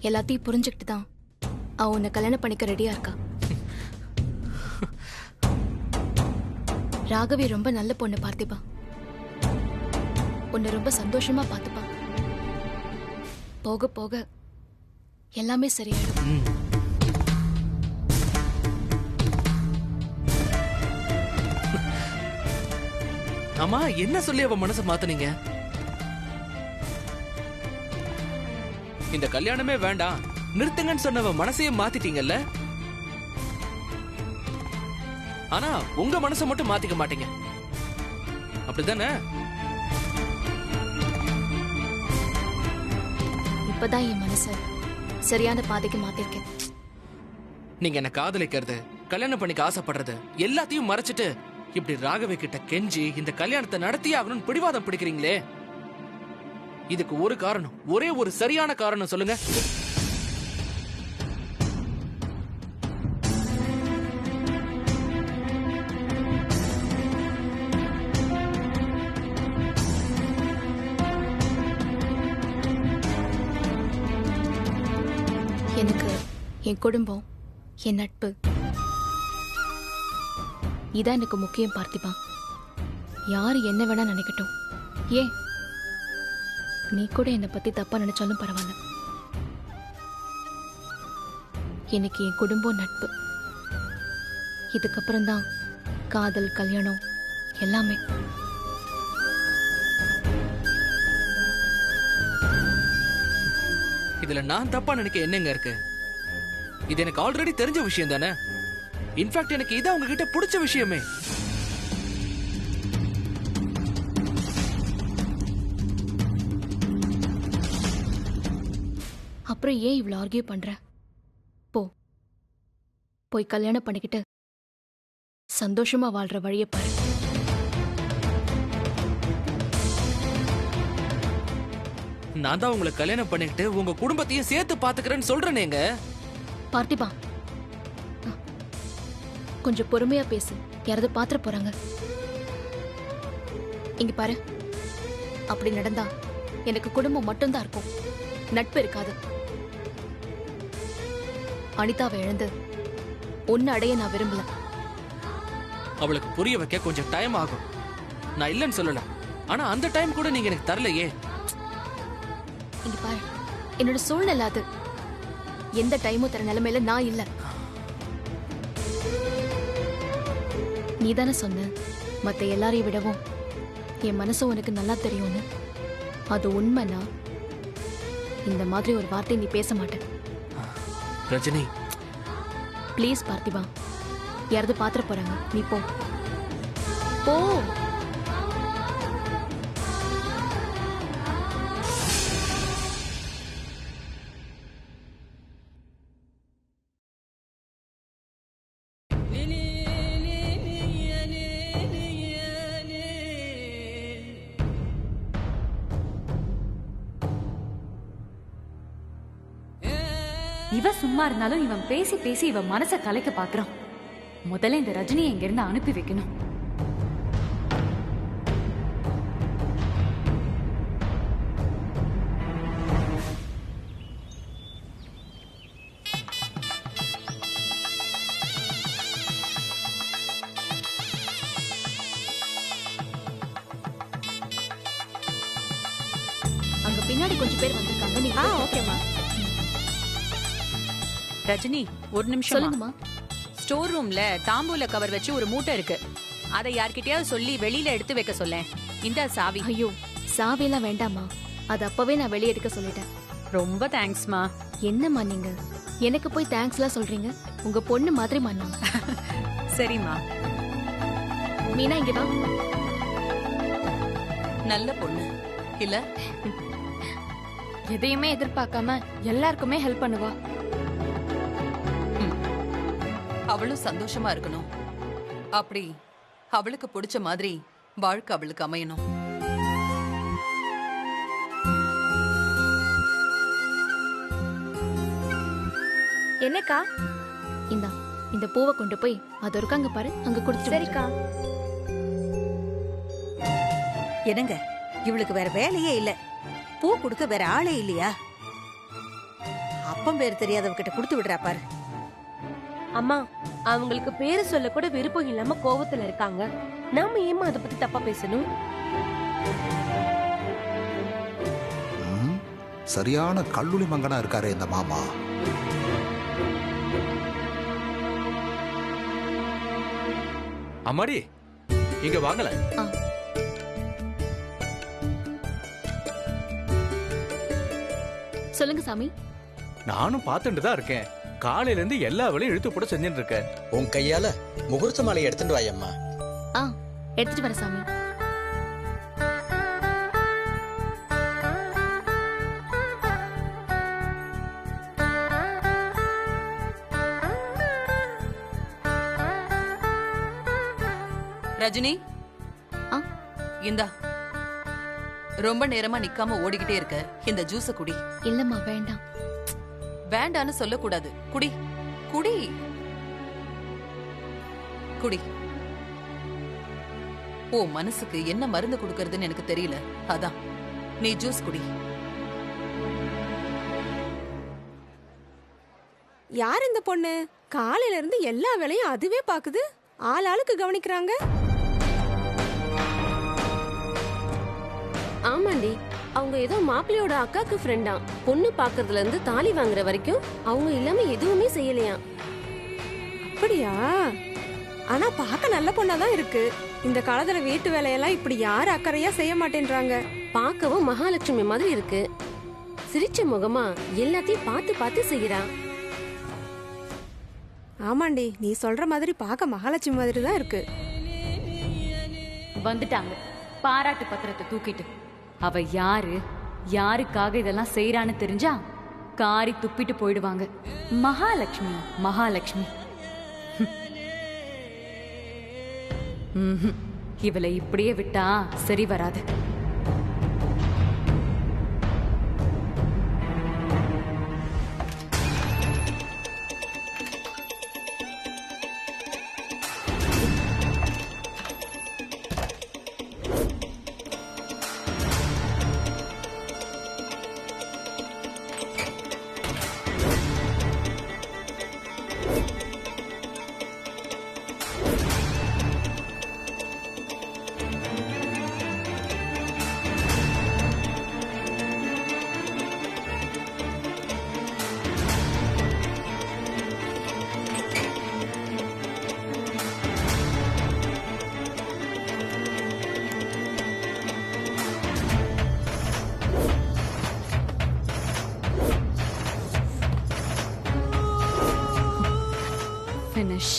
எல்லாத்தையும் புரிஞ்சுக்கிட்டு தான் அவ உன்னை கல்யாணம் பண்ணிக்க ரெடியா இருக்கா. ராகவி ரொம்ப நல்ல பொண்ணு பார்த்திபா. உன்னை ரொம்ப சந்தோஷமா பார்த்துப்பா. போக போக எல்லாமே சரியாயிடும். ஆமா, என்ன சொல்லி அவ மனசை மாத்துனீங்க? இந்த கல்யாணமே வேண்டாம் நிறுத்துங்கன்னு சொன்னவ மனசையே மாத்திட்டீங்கல்ல. ஆனா உங்க மனசை மட்டும் மாத்திக்க மாட்டீங்க, அப்படிதானே? இப்பதான் என் மனசை சரியான பாதைக்கு மாத்திருக்கேன். நீங்க என்ன காதலிக்கிறது, கல்யாணம் பண்ணிக்க ஆசைப்படுறது எல்லாத்தையும் மறைச்சிட்டு இப்படி ராகவி கிட்ட கெஞ்சி இந்த கல்யாணத்தை நடத்தியே ஆகணும்னு பிடிவாதம் பிடிக்கிறீங்களே, இதுக்கு ஒரு காரணம், ஒரே ஒரு சரியான காரணம் சொல்லுங்க. எனக்கு என் குடும்பம், என் நட்பு இதான் எனக்கு முக்கியம் பார்த்திபா. யாரு என்ன வேணா நினைக்கட்டும், ஏன் நீ கூட என்னை பத்தி தப்பா நினைச்சாலும் பரவாயில்ல. எனக்கு என் குடும்பம், நட்பு, இதுக்கப்புறம் தான் காதல், கல்யாணம் எல்லாமே. இதுல நான் தப்பா நினைக்க என்னங்க இருக்கு? இது எனக்கு ஆல்ரெடி தெரிஞ்ச விஷயம் தானே. இன்ஃபேக்ட் எனக்கு இதான் உங்ககிட்ட பிடிச்ச விஷயமே. அப்புறம் ஏன் இவ்வளவு ஆர்கியூ பண்ற? போய் கல்யாணம் பண்ணிக்கிட்டு சந்தோஷமா வாழ்ற வழியை பாரு. நான் தான் உங்களை கல்யாணம் பண்ணிக்கிட்டு உங்க குடும்பத்தையும் சேர்த்து பாத்துக்கிறேன்னு சொல்றேனேங்க. பார்த்திபா, கொஞ்சம் பொறுமையா பேசு, யாராவது பாத்திர போறாங்க. இங்க பாரு, அப்படி நடந்தா எனக்கு குடும்பம் மட்டும்தான் இருக்கும், நட்பு இருக்காது. அனிதாவை இழந்து ஒன்னு அடைய நான் விரும்பல. அவளுக்கு புரிய வைக்க கொஞ்சம் டைம் ஆகும், நான் இல்லைன்னு சொல்லல. ஆனா அந்த டைம் கூட நீங்க எனக்கு தரலையே. இங்க பாரு, என்னோட சூழ்நிலை அது. எந்த டைமும் தர நிலைமையில நான் இல்ல. நீதானே சொன்ன மத்த எல்லாரையும் விடவும் என் மனசு உனக்கு நல்லா தெரியும்னு. அது உண்மைனா இந்த மாதிரி ஒரு வார்த்தை நீ பேச மாட்ட. ரஜினி ப்ளீஸ் பார்த்திபா, யாராவது பாத்திர போறாங்க, நீ போ போ. இவ சும்மா இருந்தாலும் இவன் பேசி பேசி இவன் மனசை கலைக்க பாக்குறான். முதல்ல இந்த ரஜினியை இங்க இருந்து அனுப்பி வைக்கணும். அங்க பின்னாடி கொஞ்சம் பேர் வந்திருக்காங்க, நீ ஓகேமா. ரஜினி, ஒரு நிமிஷம். சொல்லுங்கம்மா. ஸ்டோர் ரூம்ல தாம்பூல கவர் வச்சு ஒரு மூட்டை இருக்கு, அதை யார்கிட்டயாவது சொல்லி வெளியில எடுத்து வைக்க சொல்லேன். இந்த சாவி. ஐயோ, சாவியெல்லாம் வேண்டாமா, அது அப்பவே நான் வெளியே எடுக்க சொல்லிட்டேன். ரொம்ப தேங்க்ஸ்மா. என்னம்மா நீங்க எனக்கு போய் தேங்க்ஸ்லாம் சொல்றீங்க? உங்க பொண்ணு மாதிரி மண்ணா. சரிம்மா. மீனா இங்க வா. நல்ல பொண்ணு இல்ல? எதையுமே எதிர்பார்க்காம எல்லாருக்குமே ஹெல்ப் பண்ணுவா. அவளும் சந்தோஷமா இருக்கணும், அப்படி அவளுக்கு பிடிச்ச மாதிரி வாழ்க்கை அவளுக்கு அமையணும். என்னக்கா? இந்த பூவை கொண்டு போய் அது இருக்காங்க பாரு, அங்க கொடுத்து. சரிக்கா. என்னங்க, இவளுக்கு வேற வேலையே இல்ல, பூ கொடுக்க வேற ஆளே இல்லையா? அப்பம் பேர் தெரியாதவகிட்ட கொடுத்து விடுறா பாரு. அம்மா, அவங்களுக்கு பேரு சொல்ல கூட விருப்பம் இல்லாம கோவத்துல இருக்காங்க. நாம ஏமா அதை பத்தி தப்பா பேசணும்? சரியான கல்லூரி மங்கனா இருக்காரு இந்த மாமா. அம்மாடி, இங்க வாங்கல. சொல்லுங்க சாமி. நானும் பார்த்துட்டு தான் இருக்கேன். காலையில இருந்து எல்லா வேலையும் இழுத்து போட செஞ்சுட்டு இருக்கேன். உன் கையால முகூர்த்த மாலை எடுத்துட்டு வாயம்மா. எடுத்துட்டு வர சாமி. ரஜினி, இந்தா. ரொம்ப நேரமா நிக்காம ஓடிக்கிட்டே இருக்க, இந்த ஜூஸ குடி. இல்லம்மா வேண்டாம். வேண்டான்னு சொல்லக்கூடாது. குடி குடி குடி. ஓ மனசுக்கு என்ன மருந்து கொடுக்கறதுன்னு எனக்கு தெரியல, அதான் நீ ஜூஸ் குடி. யார் இந்த பொண்ணு? காலையில இருந்து எல்லா வேலையும் அதுவே பாக்குது, ஆளாளுக்கு கவனிக்கிறாங்க. ஆமாண்டி, அவங்க ஏதோ மாப்பிள்ளையோட அக்காக்கு ஃப்ரெண்டா. பொண்ணு பாக்குறதுல இருந்து தாலி வாங்குற வரைக்கும் அவங்க இல்லாம எதுவுமே செய்யலையா. அப்படியா? ஆனா பார்க்க நல்ல பொண்ணாதான் இருக்கு. இந்த காலத்துல வீட்டு வேலையெல்லாம் இப்படி யாரு அக்கறையா செய்ய மாட்டேன்றாங்க. பார்க்கவும் மகாலட்சுமி மாதிரி இருக்கு. சிரிச்ச முகமா எல்லாத்தையும் பார்த்து பார்த்து செய்யறா. ஆமாண்டி, நீ சொல்ற மாதிரி பார்க்க மகாலட்சுமி மாதிரி தான் இருக்கு. வந்துட்டாங்க பாராட்டு பத்திரத்தை தூக்கிட்டு. அவ யாரு, யாருக்காக இதெல்லாம் செய்யறான்னு தெரிஞ்சா காரி துப்பிட்டு போயிடுவாங்க. மகாலட்சுமி மகாலட்சுமி. இவளை இப்படியே விட்டா சரி வராது. ஃபினிஷ்.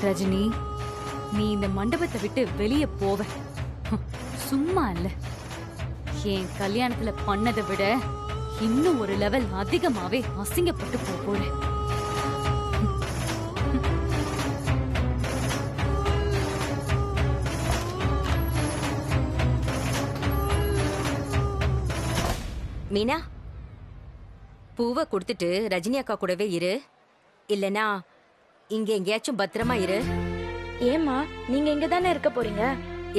ரஜினி, நீ இந்த மண்டபத்தை விட்டு வெளியே போவ. சும்மா இல்ல, என் கல்யாணத்துல பண்ணதை விட இன்னும் ஒரு லெவல் அதிகமாவே அசிங்கப்பட்டு போறேன். மீனா, பூவை கொடுத்துட்டு ரஜினி அக்கா கூடவே இரு, இல்லனா இங்க எங்கேயாச்சும் பத்திரமா இரு. ஏமா, நீங்க இங்க தானே இருக்க போறீங்க?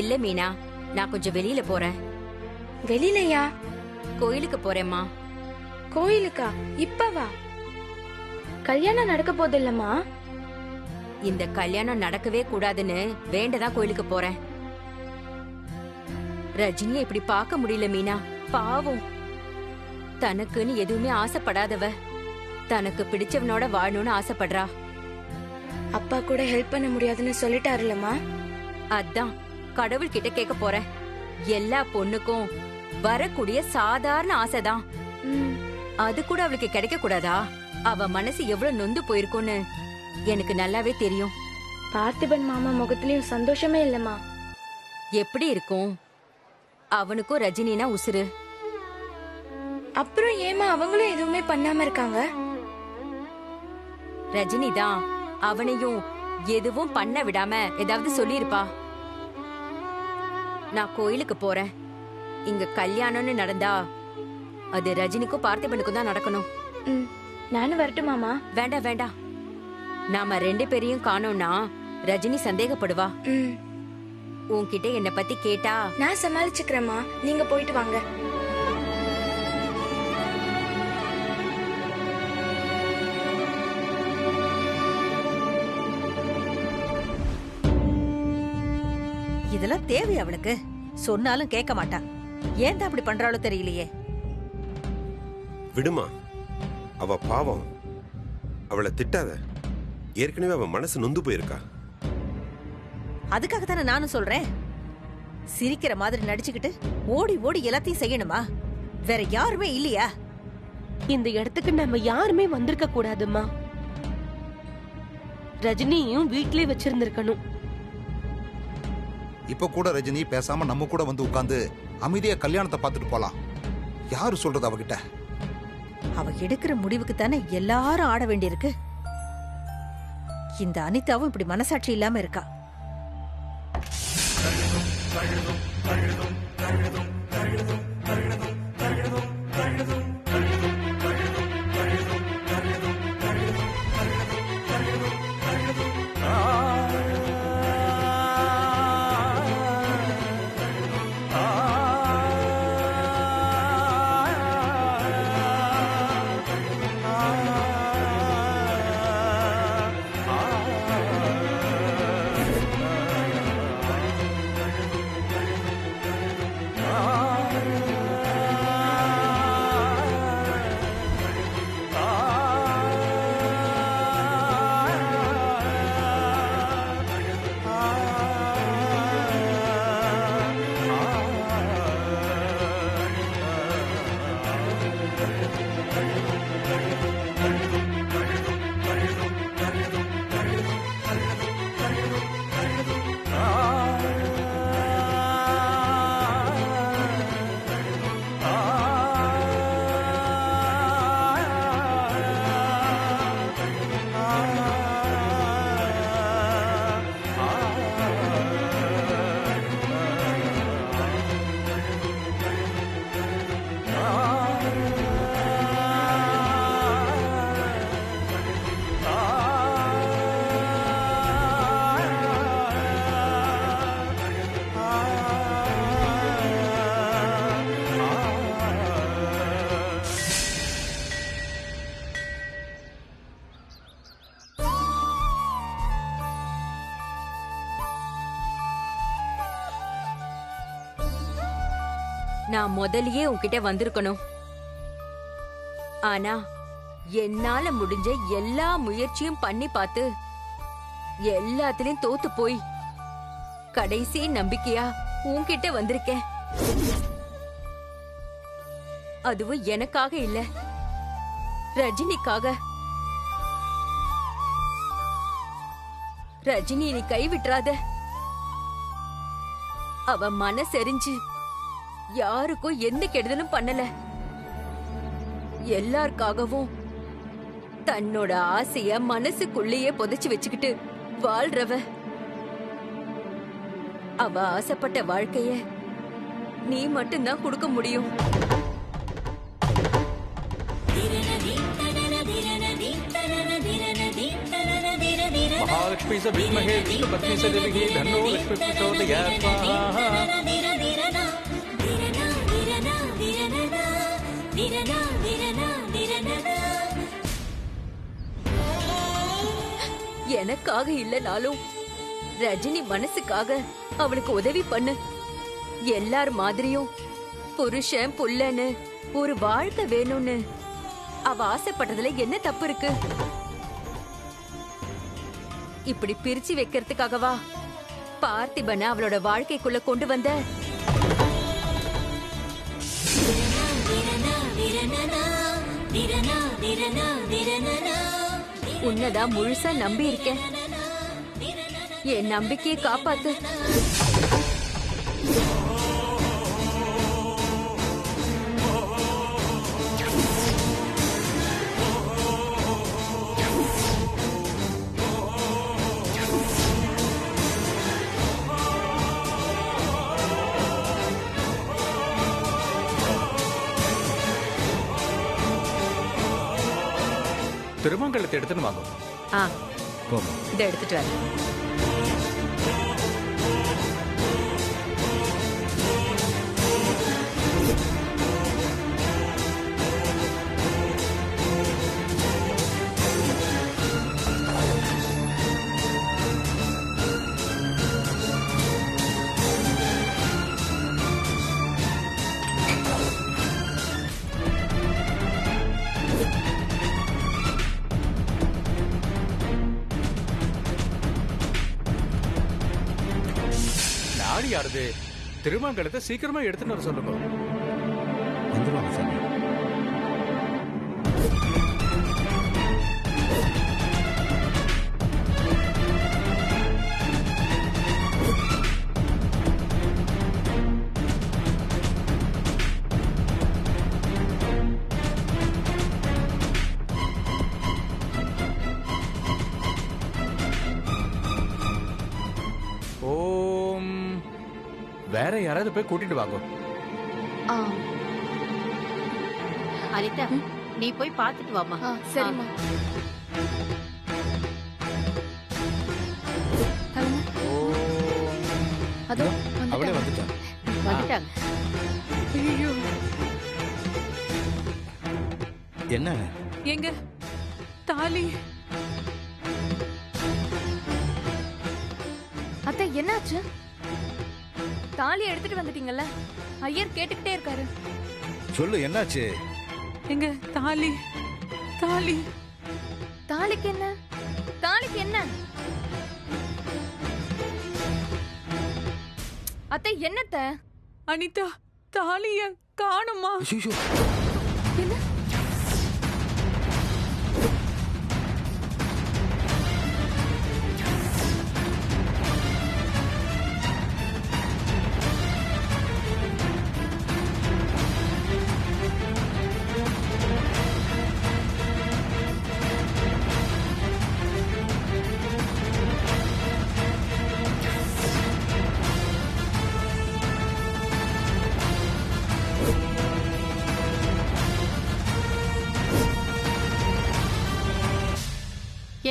இல்ல மீனா, நான் கொஞ்சம் வெளியில போறேன். வெளியிலயா? கோயிலுக்கு போறேம்மா. கோயிலுக்கா? இப்பவா? கல்யாணம் நடக்க போது இல்லம்மா? இந்த கல்யாணம் நடக்கவே கூடாதுன்னு வேண்டதான் கோயிலுக்கு போறேன். ரஜினியை இப்படி பார்க்க முடியல மீனா, பாவம். தனக்குன்னு எதுவுமே ஆசைப்படாதவ தனக்கு பிடிச்சவனோட வாழணும்னு ஆசைப்படுறா. அப்பா கூட ஹெல்ப் பண்ண முடியாதுன்னு சொல்லிட்டாருலம்மா. அதான் கடவுள் கிட்ட கேட்க போறேன். எல்லா பொண்ணுக்கும் வரக்கூடிய சாதாரண ஆசைதான், அது கூட அவளுக்கு கிடைக்க கூடாதா? அவ மனசு எவ்வளவு நொந்து போயிருக்கும்னு எனக்கு நல்லாவே தெரியும். பார்த்திபன் மாமா முகத்திலயும் சந்தோஷமே இல்லம்மா. எப்படி இருக்கும்? அவனுக்கும் ரஜினினா உசுரு. அப்புறம் ஏமா அவங்களும் எதுவுமே பண்ணாம இருக்காங்க? ரஜினி தான் அவனையும் எதுவும் பண்ண விடாம ஏதாவது சொல்லிருப்பா. நான் கோயிலுக்கு போறேன். இங்க கல்யாணம்னு நடந்தா அது ரஜினிக்கும் பார்த்திபனுக்கும் தான் நடக்கணும். நானும் வரட்டுமாமா? வேண்டாம் வேண்டாம், நாம 2 பேரையும் காணோம்னா ரஜினி சந்தேகப்படுவா. உன்கிட்ட என்ன பத்தி கேட்டா நான் சமாளிச்சுக்கிறேம்மா, நீங்க போயிட்டு வாங்க. இதெல்லாம் தேவை அவளுக்கு? சொன்னாலும் கேட்க மாட்டா. ஏன் தான் அப்படி பண்றாளோ தெரியலையே. விடுமா, அவ பாவம். அவளை திட்டாத. ஏற்கனவே அவ மனசு நொந்து போயிருக்கா. அதுக்காக தானே நானும் சொல்றேன். சிரிக்கிற மாதிரி நடிச்சுக்கிட்டு ஓடி ஓடி எல்லாத்தையும் செய்யணுமா? வேற யாருமே இல்லையா? இந்த இடத்துக்கு நம்ம யாருமே வந்திருக்க கூடாதுமா. ரஜினியும் வீட்லயே வச்சிருந்திருக்கணும். இப்ப கூட ரஜினி பேசாம நம்ம கூட வந்து உட்கார்ந்து அமைதியா கல்யாணத்தை பார்த்துட்டு போலாம். யாரு சொல்றது அவகிட்ட? அவ எடுக்கிற முடிவுக்கு தானே எல்லாரும் ஆட வேண்டியிருக்கு. இந்த அனிதாவும் இப்படி மனசாட்சி இல்லாம இருக்கா. நான் முதலியே உன்கிட்ட வந்திருக்கணும். ஆனா என்னால முடிஞ்ச எல்லா முயற்சியும் பண்ணி பார்த்து எல்லாத்திலையும் தோத்து போய் கடைசி நம்பிக்கையா உன்கிட்ட வந்திருக்கேன். அதுவும் எனக்காக இல்ல, ரஜினிக்காக. ரஜினி நீ கைவிட்டுறாத. அவ மனசெரிஞ்சு யாருக்கும் எந்த கெடுதலும் பண்ணல. எல்லாருக்காகவும் தன்னோட ஆசைய மனசுக்குள்ளேயே புதைச்சு வச்சுக்கிட்டு வாழ்றவ. அவ ஆசைப்பட்ட வாழ்க்கைய நீ மட்டும்தான் கொடுக்க முடியும். महालक्ष्मी से विद्महे विष्णुपत्नी से देवी धन्नो लक्ष्मी प्रचोदयात् स्वाहा। எனக்காக இல்லனாலும் ரஜினி மனசுக்காக அவளுக்கு உதவி பண்ணு. எல்லார் மாதிரியும் புருஷன் புள்ளன்னு ஒரு வாழ்க்கை வேணும்னு அவ ஆசைப்பட்டதுல என்ன தப்பு இருக்கு? இப்படி பிரிச்சு வைக்கிறதுக்காகவா பார்த்திபனை அவளோட வாழ்க்கைக்குள்ள கொண்டு வந்த? உன்னதான் முழுசா நம்பி இருக்கேன். என் நம்பிக்கையை காப்பாத்து. திருமங்கலத்தை எடுத்துன்னு வாங்க. இதை எடுத்துட்டு வர. யாருது? திருமங்கலத்தை சீக்கிரமா எடுத்துன்னு வர சொல்லுங்க. வந்துருவாங்க சாமி. ஓம். வேற யாராவது போய் கூட்டிட்டு வாங்க. அனிதா, நீ போய் பாத்துட்டு வாமா. சரிம்மா. அதோ அவளே வந்துட்டான். வந்துட்டாங்க. ஐயோ, என்ன எங்க தாலி? அத்தை என்னாச்சு? தாலி எடுத்துட்டு வந்துட்டீங்கல்ல, ஐயர் கேட்டுக்கிட்டே இருக்காரு. சொல்லு, என்னாச்சு? எங்க தாலி? தாலி தாலிக்கு என்ன? தாலிக்கு என்ன? அத்தை என்னத்த? அனிதா, தாலிய காணுமா? என்ன?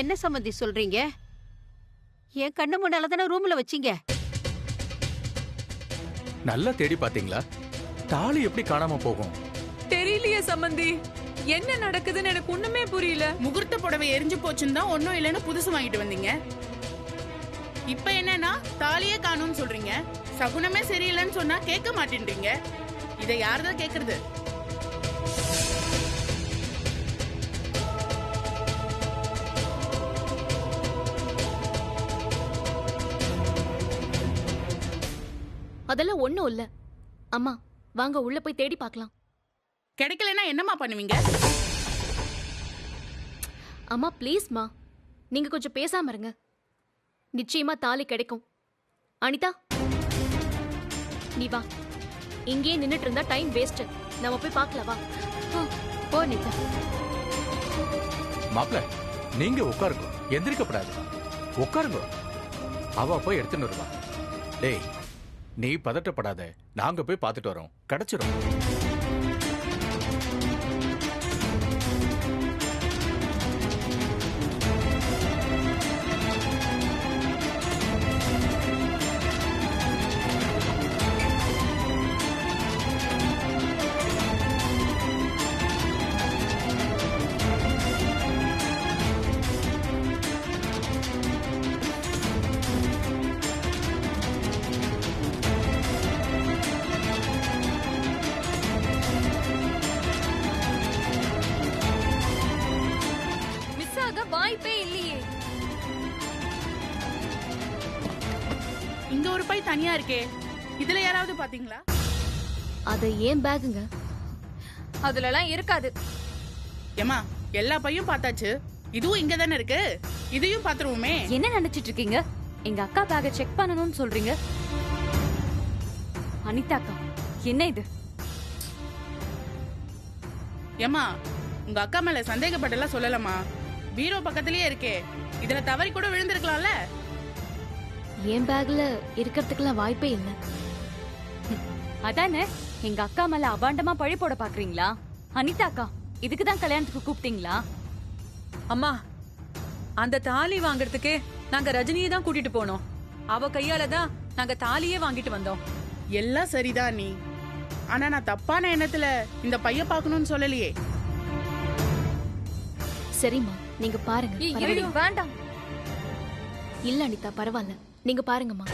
என்ன சம்மந்தி சொல்றீங்க? என் கண்ணு முன்னால தானே ரூம்ல வச்சீங்க. நல்லா தேடி பாத்தீங்களா? தாலி எப்படி காணாம போகும்? தெரியலையே சம்பந்தி, என்ன நடக்குதுன்னு எனக்கு ஒண்ணுமே புரியல. முகூர்த்த புடவை எரிஞ்சு போச்சுன்னு தான் ஒன்னும் இல்லைன்னு புதுசு வாங்கிட்டு வந்தீங்க. இப்ப என்னன்னா தாலியே காணும்னு சொல்றீங்க. சகுனமே சரியில்லைன்னு சொன்னா கேட்க மாட்டேன்றீங்க. இதை யார்தான் கேக்குறது? அதெல்லாம் ஒண்ணும் இல்ல. அம்மா வாங்க உள்ள போய் தேடி பார்க்கலாம். கிடைக்கலன்னா என்னம்மா பண்ணுவீங்க? அம்மா ப்ளீஸ்மா, நீங்க கொஞ்சம் பேசாம இருங்க. நிச்சயமா தாலி கிடைக்கும். அனிதா, நீ வா. இங்கேயே நின்னுட்டு இருந்தா டைம் வேஸ்ட். நம்ம போய் பார்க்கலாம், வா. போ நிதா. மாப்ள, நீங்க உட்காருங்க, எந்திரிக்கப்படாது. உட்காருங்க, அவ போய் எடுத்துன்னு வருவா. டேய், நீ பதட்டப்படாத, நாங்க போய் பார்த்துட்டு வரோம், கிடைச்சிரும். வாய்ப்பே இல்லையே. இங்க ஒரு பை தனியா இருக்கே, இதுல யாராவது பாத்தீங்களா? அது ஏன் பேக்குங்க. அதுல எல்லாம் இருக்காது. ஏமா, எல்லா பையும் பார்த்தாச்சு, இதுவும் இங்க தானே இருக்கு, இதையும் பாத்துருவோமே. என்ன நினைச்சிட்டு இருக்கீங்க? எங்க அக்கா பேக்க செக் பண்ணணும்னு சொல்றீங்க? அனிதா அக்கா, என்ன இது? ஏமா, உங்க அக்கா மேல சந்தேகப்பட்டெல்லாம் சொல்லலாமா? பீரோ பக்கத்திலேயே இருக்கே, இதுல தவறி கூட விழுந்திருக்கலாம்ல. என் பேக்ல இருக்கிறதுக்குலாம் வாய்ப்பே இல்லை. அதானே, எங்க அக்கா மேல அபாண்டமா பழி போட பாக்குறீங்களா? அனிதா அக்கா, இதுக்குதான் கல்யாணத்துக்கு கூப்பிட்டீங்களா? அம்மா, அந்த தாலி வாங்குறதுக்கே நாங்க ரஜினியை தான் கூட்டிட்டு போனோம். அவ கையால தான் நாங்க தாலியே வாங்கிட்டு வந்தோம். எல்லாம் சரிதான் நீ, ஆனா நான் தப்பான எண்ணத்துல இந்த பைய பாக்கணும்னு சொல்லலையே. சரிம்மா, நீங்க பாருங்க. வேண்டாம். இல்ல அனிதா, பரவாயில்ல, நீங்க பாருங்கம்மா.